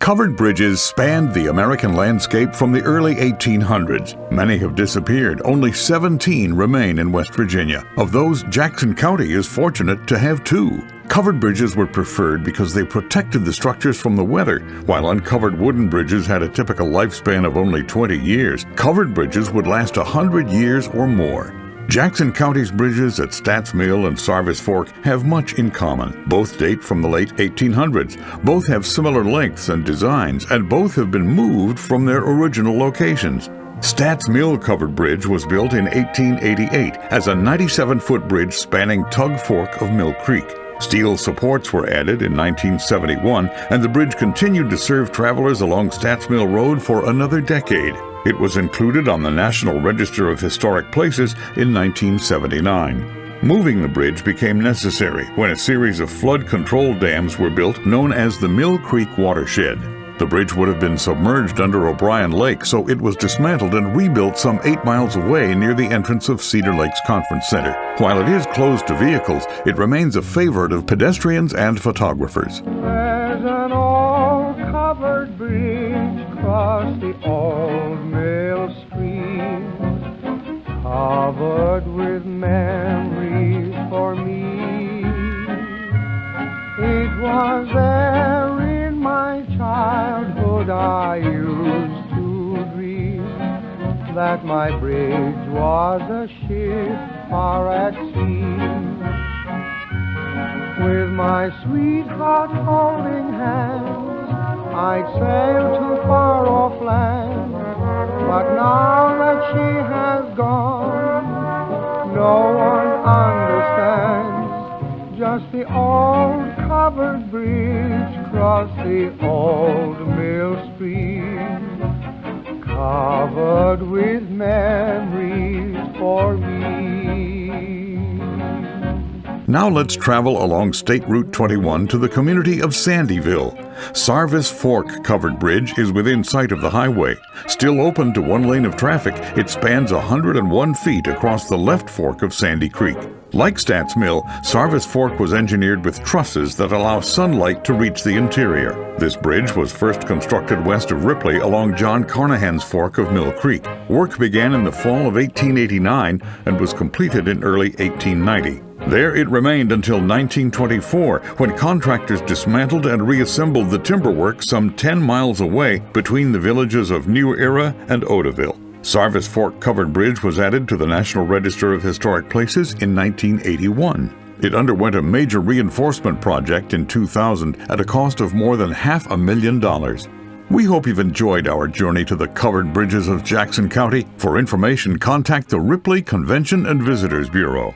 Covered bridges spanned the American landscape from the early 1800s. Many have disappeared. Only 17 remain in West Virginia. Of those, Jackson County is fortunate to have 2. Covered bridges were preferred because they protected the structures from the weather, while uncovered wooden bridges had a typical lifespan of only 20 years. Covered bridges would last 100 years or more. Jackson County's bridges at Stats Mill and Sarvis Fork have much in common. Both date from the late 1800s. Both have similar lengths and designs, and both have been moved from their original locations. Stats Mill Covered Bridge was built in 1888 as a 97-foot bridge spanning Tug Fork of Mill Creek. Steel supports were added in 1971, and the bridge continued to serve travelers along Stats Mill Road for another decade. It was included on the National Register of Historic Places in 1979. Moving the bridge became necessary when a series of flood control dams were built known as the Mill Creek Watershed. The bridge would have been submerged under O'Brien Lake, so it was dismantled and rebuilt some 8 miles away near the entrance of Cedar Lakes Conference Center. While it is closed to vehicles, it remains a favorite of pedestrians and photographers. There's an old covered bridge across the old mill stream, covered with memories for me. It was there in my childhood I used to dream that my bridge was a ship far at sea, with my sweetheart holding hands. I'd sail to far off land, but now that she has gone, no one understands. Just the old covered bridge across the old mill stream, covered with memories for me. Now let's travel along State Route 21 to the community of Sandyville. Sarvis Fork Covered Bridge is within sight of the highway. Still open to one lane of traffic, it spans 101 feet across the left fork of Sandy Creek. Like Stats Mill, Sarvis Fork was engineered with trusses that allow sunlight to reach the interior. This bridge was first constructed west of Ripley along John Carnahan's fork of Mill Creek. Work began in the fall of 1889 and was completed in early 1890. There it remained until 1924, when contractors dismantled and reassembled the timberwork some 10 miles away between the villages of New Era and Odaville. Sarvis Fork Covered Bridge was added to the National Register of Historic Places in 1981. It underwent a major reinforcement project in 2000 at a cost of more than $500,000. We hope you've enjoyed our journey to the covered bridges of Jackson County. For information, contact the Ripley Convention and Visitors Bureau.